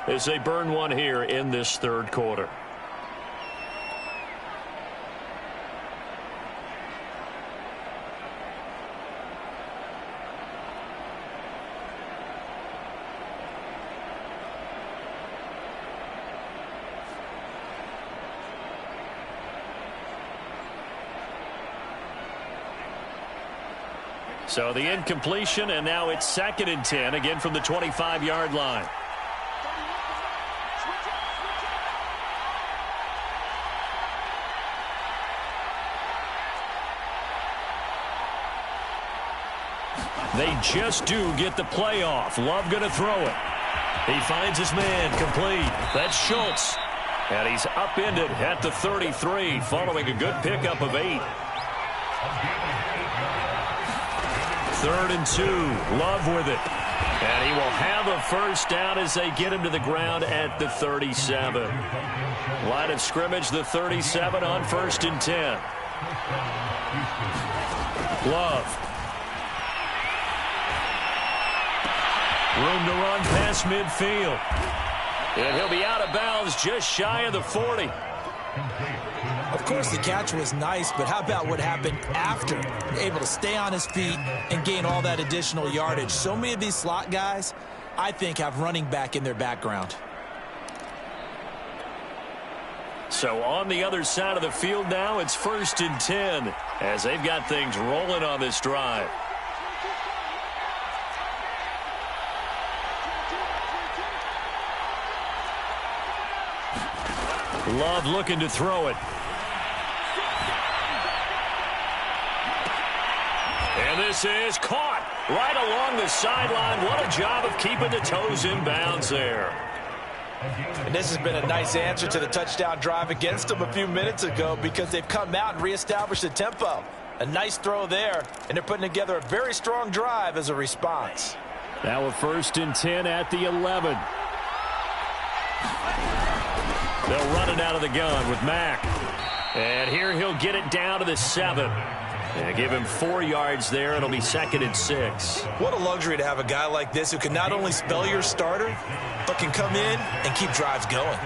as they burn one here in this third quarter. So the incompletion, and now it's 2nd and 10, again from the 25-yard line. They just do get the play off. Love going to throw it. He finds his man complete. That's Schultz. And he's upended at the 33 following a good pickup of 8. 3rd and 2. Love with it. And he will have a first down as they get him to the ground at the 37. Line of scrimmage, the 37 on 1st and 10. Love. Room to run past midfield. And he'll be out of bounds just shy of the 40. Of course, the catch was nice, but how about what happened after? Able to stay on his feet and gain all that additional yardage. So many of these slot guys, I think, have running back in their background. So on the other side of the field now, it's 1st and 10 as they've got things rolling on this drive. Love looking to throw it. And this is caught right along the sideline. What a job of keeping the toes in bounds there. And this has been a nice answer to the touchdown drive against them a few minutes ago because they've come out and reestablished the tempo. A nice throw there, and they're putting together a very strong drive as a response. Now a 1st and 10 at the 11. They'll run it out of the gun with Mack. And here he'll get it down to the 7. And give him 4 yards there. It'll be 2nd and 6. What a luxury to have a guy like this who can not only spell your starter, but can come in and keep drives going.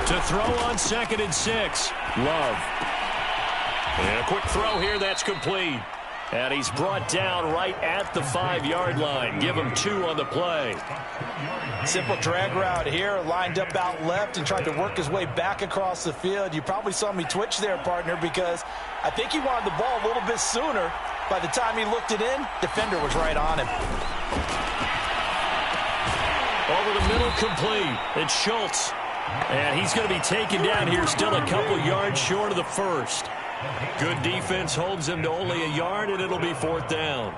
To throw on 2nd and 6. Love. And a quick throw here. That's complete. And he's brought down right at the 5-yard line. Give him 2 on the play. Simple drag route here, lined up out left and tried to work his way back across the field. You probably saw me twitch there, partner, because I think he wanted the ball a little bit sooner. By the time he looked it in, defender was right on him. Over the middle, complete. It's Schultz. And he's going to be taken down here, still a couple yards short of the 1st. Good defense holds him to only a yard, and it'll be 4th down.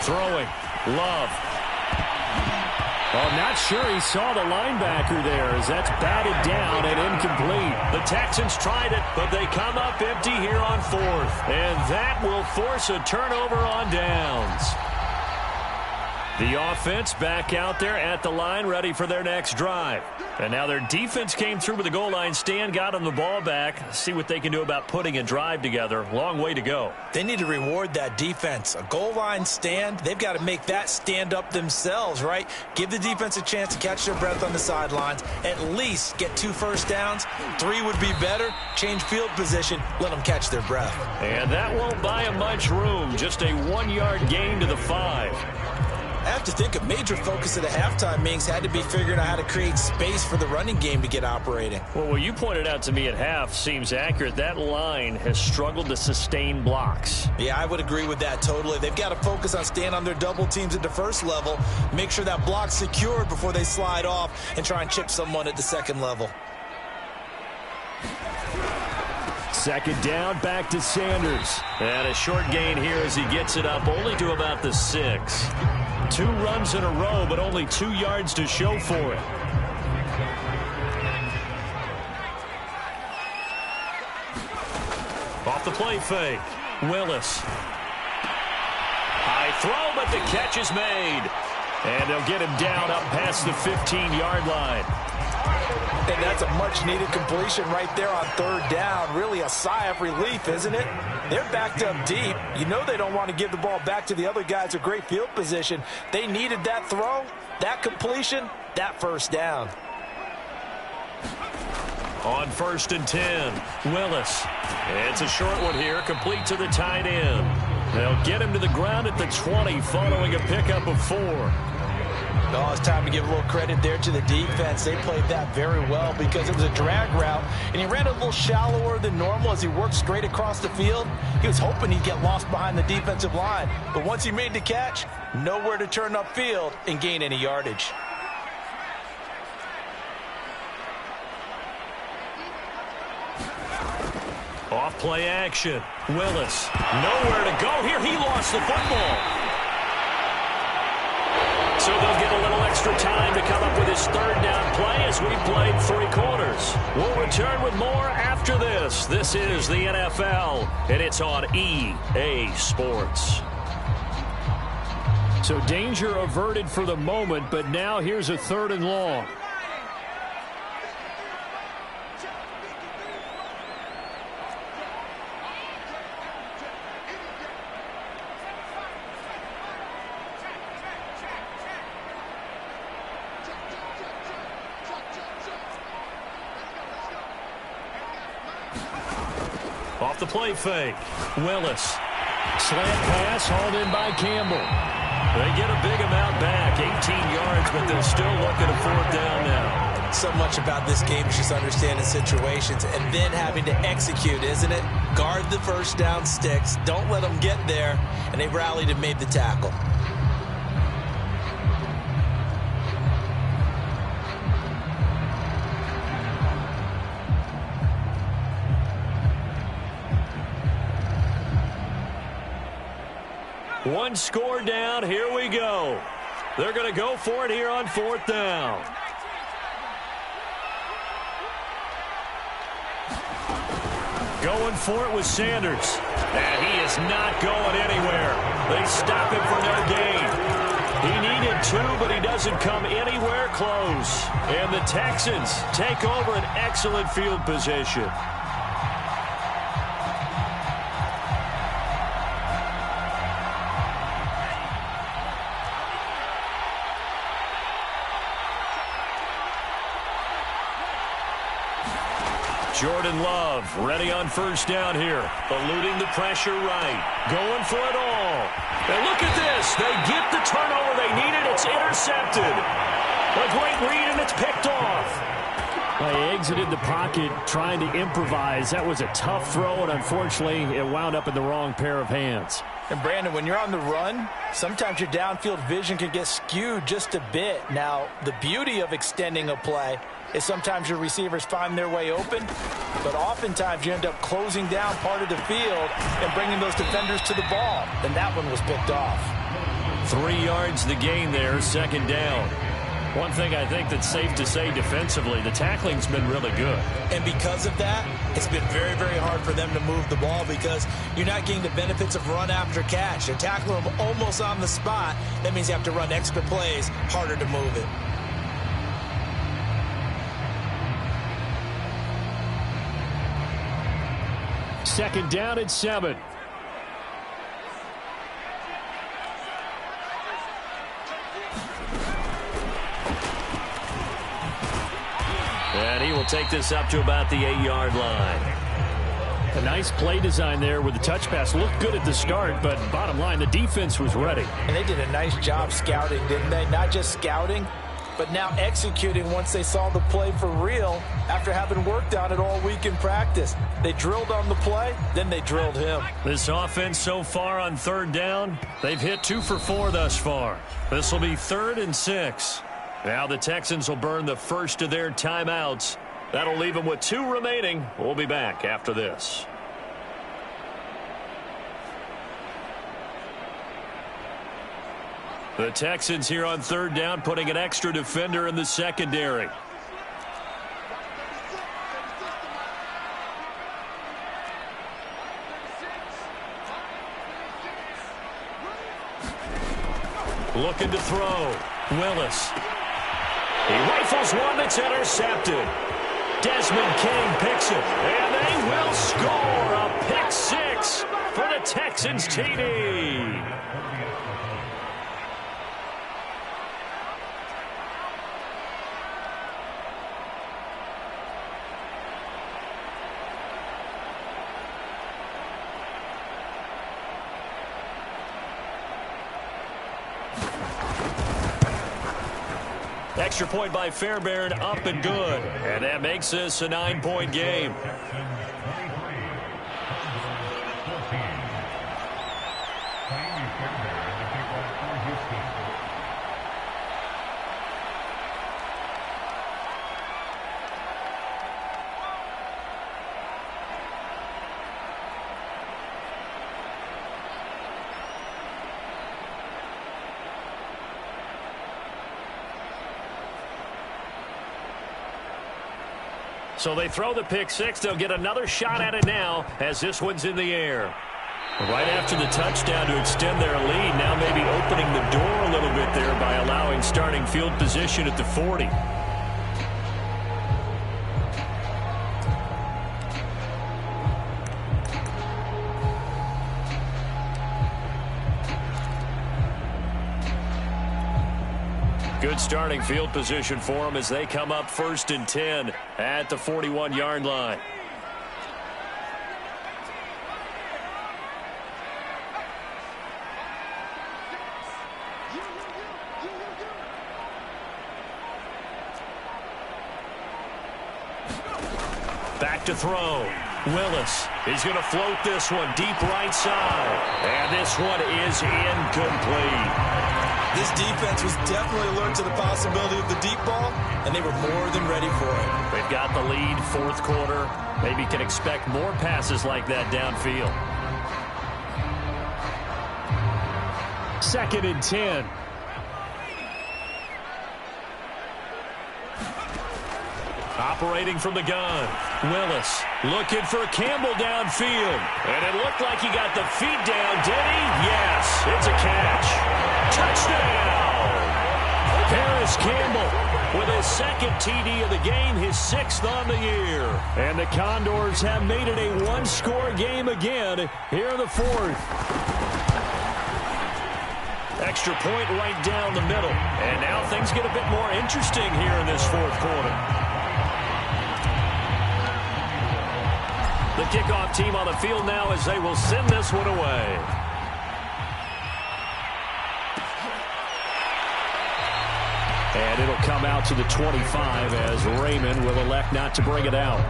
Throwing. Love. Well, not sure he saw the linebacker there as that's batted down and incomplete. The Texans tried it, but they come up empty here on 4th. And that will force a turnover on downs. The offense back out there at the line, ready for their next drive. And now their defense came through with a goal line stand, got them the ball back. See what they can do about putting a drive together. Long way to go. They need to reward that defense. A goal line stand, they've got to make that stand up themselves, right? Give the defense a chance to catch their breath on the sidelines. At least get 2 first downs. 3 would be better. Change field position. Let them catch their breath. And that won't buy them much room. Just a 1-yard gain to the 5. I have to think a major focus of the halftime meetings had to be figuring out how to create space for the running game to get operating. Well, what you pointed out to me at half seems accurate. That line has struggled to sustain blocks. Yeah, I would agree with that totally. They've got to focus on staying on their double teams at the first level, make sure that block's secured before they slide off and try and chip someone at the second level. 2nd down, back to Sanders. And a short gain here as he gets it up only to about the 6. 2 runs in a row, but only 2 yards to show for it. Off the play fake. Willis. High throw, but the catch is made. And they'll get him down up past the 15-yard line. And that's a much-needed completion right there on third down. Really a sigh of relief, isn't it? They're backed up deep. You know they don't want to give the ball back to the other guys in great field position. They needed that throw, that completion, that first down. On 1st and 10, Willis. It's a short one here, complete to the tight end. They'll get him to the ground at the 20 following a pickup of 4. Oh, it's time to give a little credit there to the defense. They played that very well because it was a drag route, and he ran a little shallower than normal as he worked straight across the field. He was hoping he'd get lost behind the defensive line, but once he made the catch, nowhere to turn upfield and gain any yardage. Off play action. Willis. Nowhere to go here. He lost the football. So they'll get a little extra time to come up with his third down play as we've played 3 quarters. We'll return with more after this. This is the NFL, and it's on EA Sports. So danger averted for the moment, but now here's a 3rd and long. Off the play fake. Willis. Slant pass hauled in by Campbell. They get a big amount back, 18 yards, but they'll still look at a 4th down now. So much about this game is just understanding situations and then having to execute, isn't it? Guard the first down sticks. Don't let them get there. And they rallied and made the tackle. One score down. Here we go. They're going to go for it here on 4th down. Going for it with Sanders. And he is not going anywhere. They stop him for no gain. He needed 2, but he doesn't come anywhere close. And the Texans take over an excellent field position. Jordan Love ready on 1st down here. Eluding the pressure right. Going for it all. And look at this. They get the turnover they needed. It's intercepted. A great read, and it's picked off. They exited the pocket trying to improvise. That was a tough throw, and unfortunately, it wound up in the wrong pair of hands. And, Brandon, when you're on the run, sometimes your downfield vision can get skewed just a bit. Now, the beauty of extending a play is sometimes your receivers find their way open, but oftentimes you end up closing down part of the field and bringing those defenders to the ball. And that one was picked off. 3 yards the gain there, 2nd down. One thing I think that's safe to say defensively, the tackling's been really good. And because of that, it's been very, very hard for them to move the ball because you're not getting the benefits of run after catch. You're tackling them almost on the spot. That means you have to run extra plays, harder to move it. Second down at 7. And he will take this up to about the 8-yard line. A nice play design there with the touch pass. Looked good at the start, but bottom line, the defense was ready. And they did a nice job scouting, didn't they? Not just scouting, but now executing once they saw the play for real after having worked on it all week in practice. They drilled on the play, then they drilled him. This offense so far on 3rd down, they've hit 2 for 4 thus far. This will be 3rd and 6. Now the Texans will burn the first of their timeouts. That'll leave them with 2 remaining. We'll be back after this. The Texans here on 3rd down, putting an extra defender in the secondary. Looking to throw. Willis. He rifles one that's intercepted. Desmond King picks it, and they will score a pick six for the Texans TD. Extra point by Fairbairn, up and good. And that makes this a 9-point game. So they throw the pick six. They'll get another shot at it now as this one's in the air. Right after the touchdown to extend their lead, now maybe opening the door a little bit there by allowing starting field position at the 40. Good starting field position for them as they come up 1st and 10 at the 41-yard line. Back to throw. Willis. He's going to float this one deep right side. And this one is incomplete. This defense was definitely alert to the possibility of the deep ball, and they were more than ready for it. They've got the lead, 4th quarter. Maybe can expect more passes like that downfield. 2nd and 10. Operating from the gun. Willis looking for Campbell downfield. And it looked like he got the feet down, did he? Yes, it's a catch. Touchdown! Paris Campbell with his 2nd TD of the game, his 6th on the year. And the Condors have made it a one-score game again here in the 4th. Extra point right down the middle. And now things get a bit more interesting here in this 4th quarter. The kickoff team on the field now as they will send this one away. And it'll come out to the 25 as Raymond will elect not to bring it out.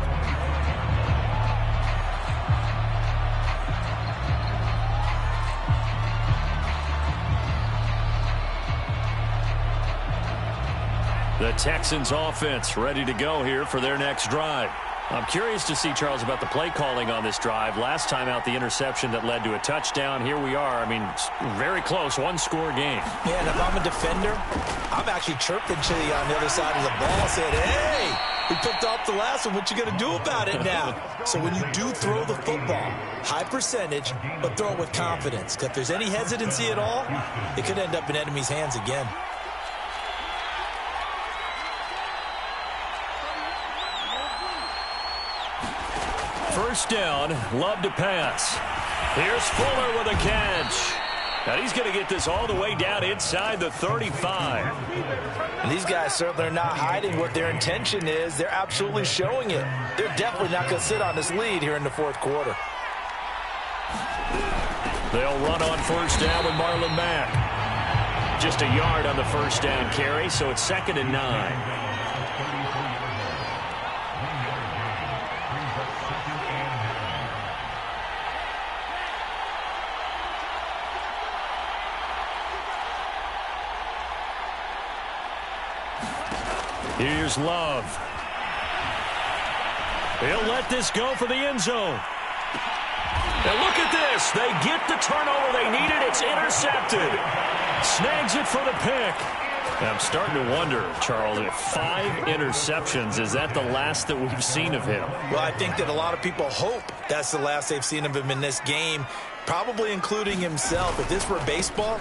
The Texans offense ready to go here for their next drive. I'm curious to see, Charles, about the play calling on this drive. Last time out, the interception that led to a touchdown. Here we are. I mean, very close, one-score game. Yeah, and if I'm a defender, I'm actually chirping Chili on the other side of the ball, saying, hey, we picked off the last one. What you going to do about it now? So when you do throw the football, high percentage, but throw it with confidence. If there's any hesitancy at all, it could end up in enemy's hands again. First down, love to pass. Here's Fuller with a catch. And he's going to get this all the way down inside the 35. And these guys certainly are not hiding what their intention is. They're absolutely showing it. They're definitely not going to sit on this lead here in the 4th quarter. They'll run on first down with Marlon Mack. Just a yard on the first down carry, so it's 2nd and 9. Here's Love. He'll let this go for the end zone. And look at this. They get the turnover they needed. It's intercepted. Snags it for the pick. And I'm starting to wonder, Charles, if 5 interceptions, is that the last that we've seen of him? Well, I think that a lot of people hope that's the last they've seen of him in this game, probably including himself. If this were baseball,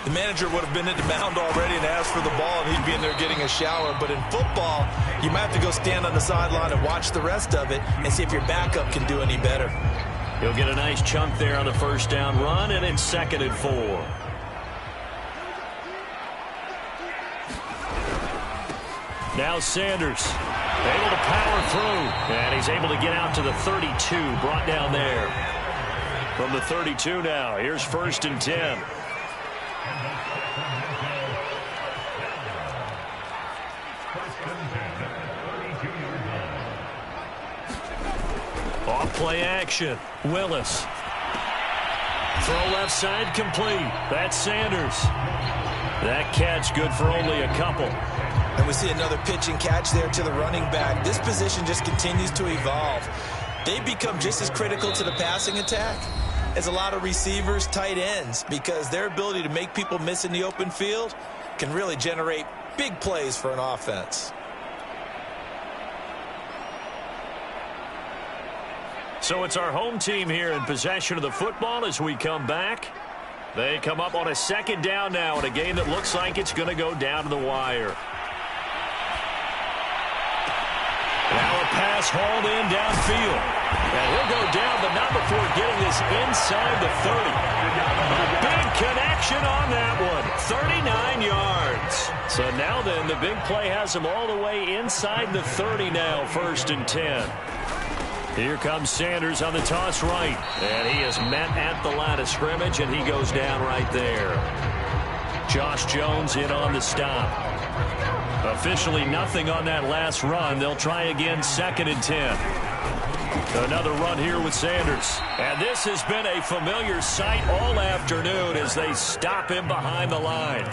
The manager would have been at the mound already and asked for the ball, and he'd be in there getting a shower. But in football, you might have to go stand on the sideline and watch the rest of it and see if your backup can do any better. He'll get a nice chunk there on the first down run, and it's 2nd and 4. Now Sanders able to power through, and he's able to get out to the 32, brought down there. From the 32 now, here's 1st and 10. Off play action. Willis. Throw left side complete. That's Sanders. That catch good for only a couple. And we see another pitch and catch there to the running back. This position just continues to evolve. They become just as critical to the passing attack as a lot of receivers, tight ends, because their ability to make people miss in the open field can really generate big plays for an offense. So it's our home team here in possession of the football as we come back. They come up on a 2nd down now in a game that looks like it's going to go down to the wire. Now a pass hauled in downfield. And he'll go down, but not before getting this inside the 30. A big connection on that one. 39 yards. So now then, the big play has him all the way inside the 30 now, 1st and 10. Here comes Sanders on the toss right. And he is met at the line of scrimmage, and he goes down right there. Josh Jones in on the stop. Officially nothing on that last run. They'll try again, 2nd and 10. Another run here with Sanders. And this has been a familiar sight all afternoon as they stop him behind the line.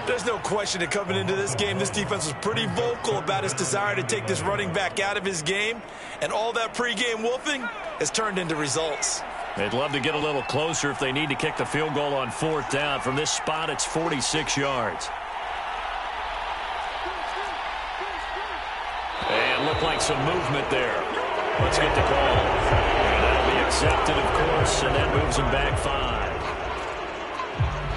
There's no question that coming into this game, this defense was pretty vocal about its desire to take this running back out of his game. And all that pregame wolfing has turned into results. They'd love to get a little closer if they need to kick the field goal on 4th down. From this spot, it's 46 yards. And looked like some movement there. Let's get the call. And that'll be accepted, of course, and that moves him back 5.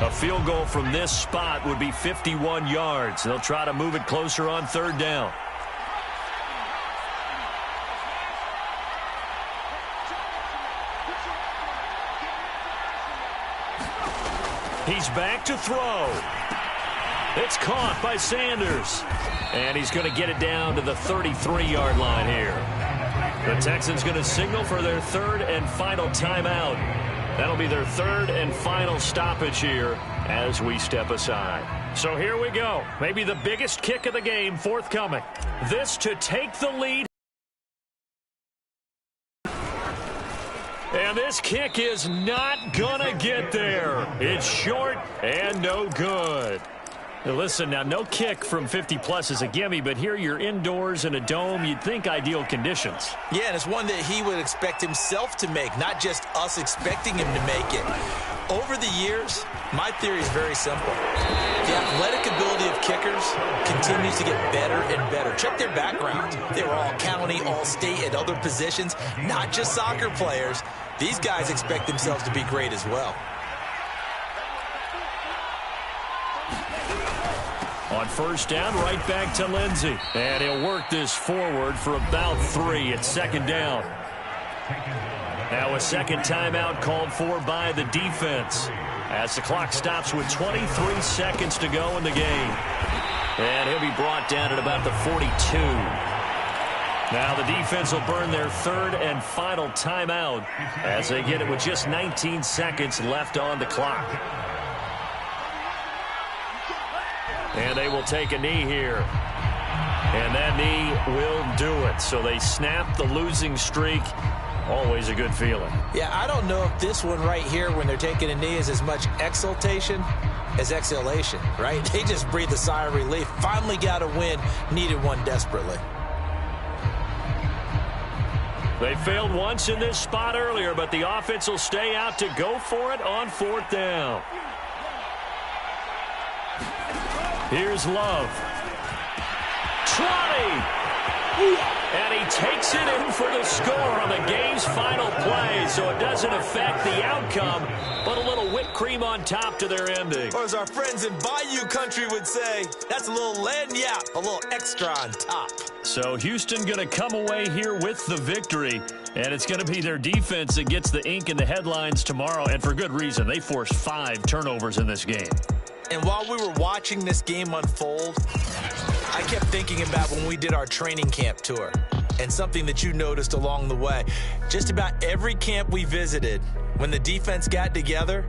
A field goal from this spot would be 51 yards. They'll try to move it closer on 3rd down. He's back to throw. It's caught by Sanders. And he's going to get it down to the 33-yard line here. The Texans going to signal for their 3rd and final timeout. That'll be their 3rd and final stoppage here as we step aside. So here we go. Maybe the biggest kick of the game forthcoming. This to take the lead. And this kick is not gonna get there. It's short and no good. Now listen, now no kick from 50-plus is a gimme, but here you're indoors in a dome. You'd think ideal conditions. Yeah, and it's one that he would expect himself to make, not just us expecting him to make it. Over the years, my theory is very simple. The athletic ability of kickers continues to get better and better. Check their background. They were all county, all state, at other positions, not just soccer players. These guys expect themselves to be great as well. On 1st down, right back to Lindsey. And he'll work this forward for about 3 at 2nd down. Now a 2nd timeout called for by the defense as the clock stops with 23 seconds to go in the game. And he'll be brought down at about the 42. Now the defense will burn their 3rd and final timeout as they get it with just 19 seconds left on the clock. And they will take a knee here. And that knee will do it. So they snap the losing streak. Always a good feeling. Yeah, I don't know if this one right here, when they're taking a knee, is as much exultation as exhalation, right? They just breathe a sigh of relief. Finally got a win. Needed one desperately. They failed once in this spot earlier, but the offense will stay out to go for it on 4th down. Here's Love. 20! And he takes it in for the score on the game's final play, so it doesn't affect the outcome, but a little whipped cream on top to their ending. Or as our friends in Bayou Country would say, that's a little lagniappe, a little extra on top. So Houston going to come away here with the victory, and it's going to be their defense that gets the ink in the headlines tomorrow, and for good reason. They forced 5 turnovers in this game. And while we were watching this game unfold, I kept thinking about when we did our training camp tour and something that you noticed along the way. Just about every camp we visited, when the defense got together,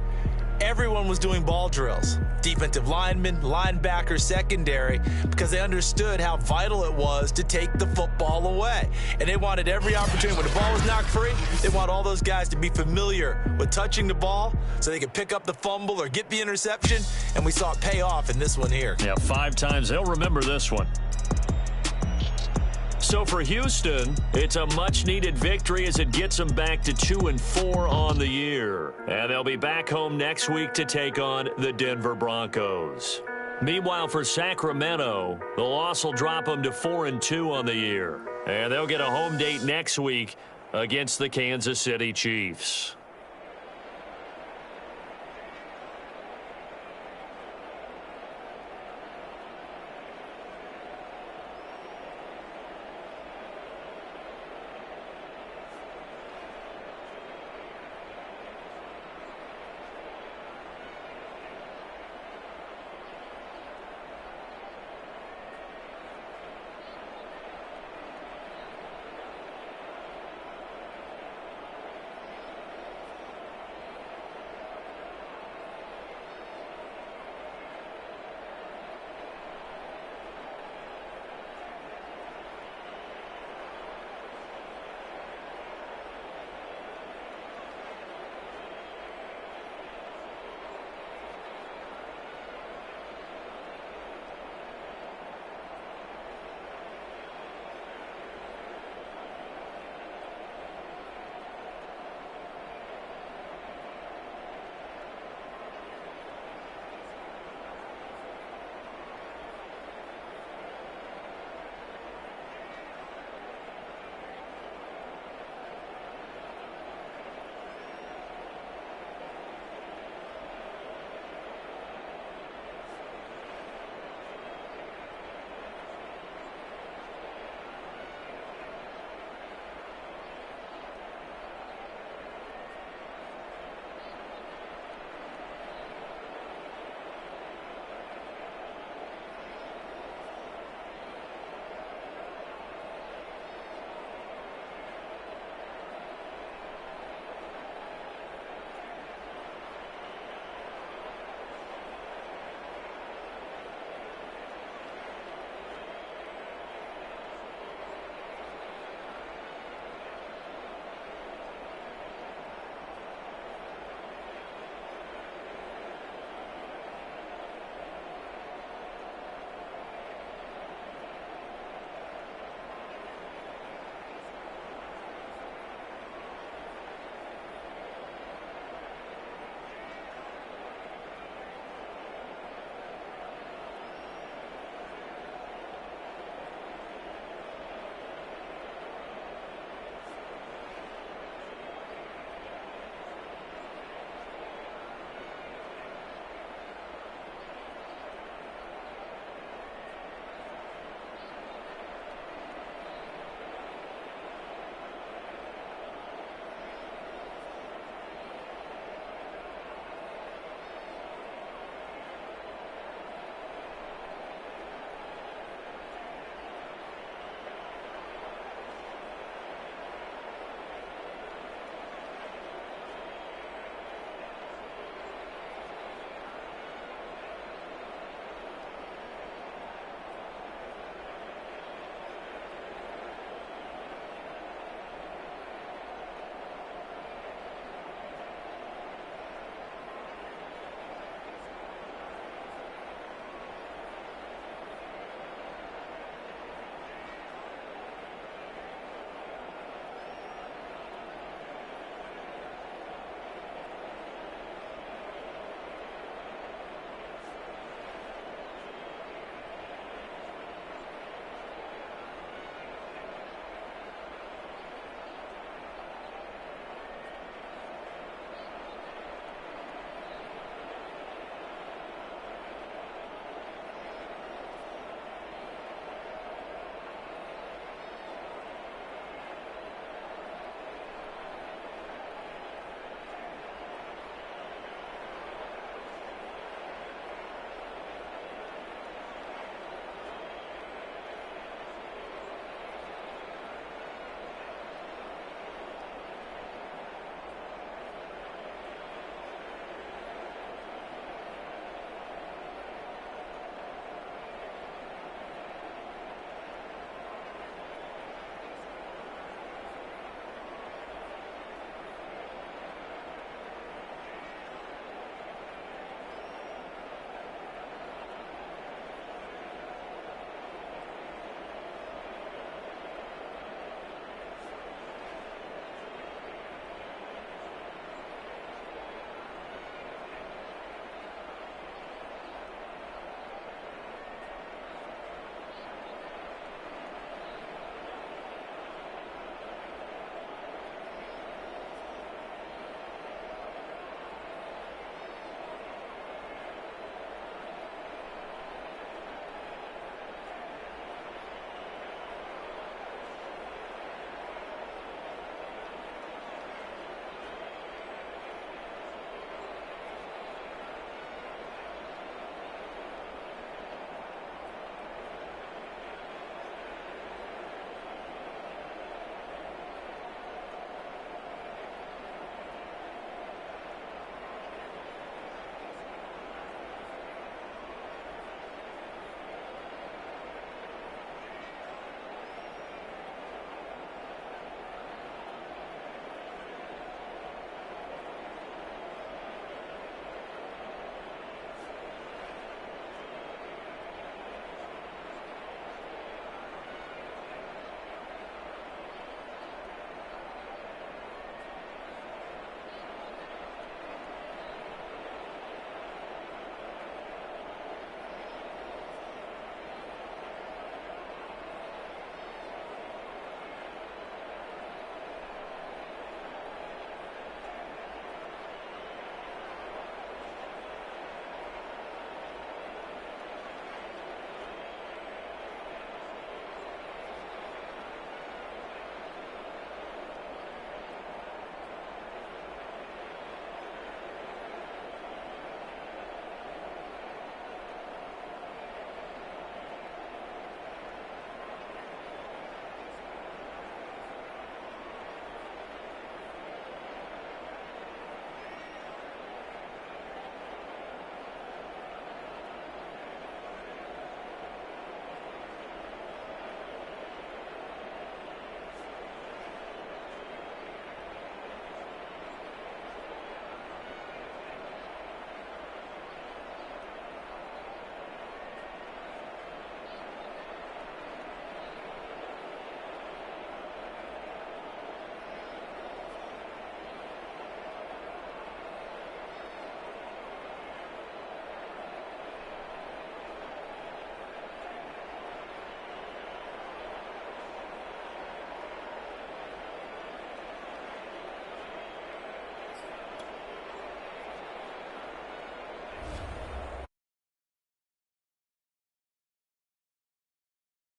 everyone was doing ball drills. Defensive linemen, linebackers, secondary, because they understood how vital it was to take the football away. And they wanted every opportunity. When the ball was knocked free, they want all those guys to be familiar with touching the ball so they could pick up the fumble or get the interception. And we saw it pay off in this one here. Yeah, 5 times. They'll remember this one. So for Houston, it's a much-needed victory as it gets them back to 2-4 on the year. And they'll be back home next week to take on the Denver Broncos. Meanwhile, for Sacramento, the loss will drop them to 4-2 on the year. And they'll get a home date next week against the Kansas City Chiefs.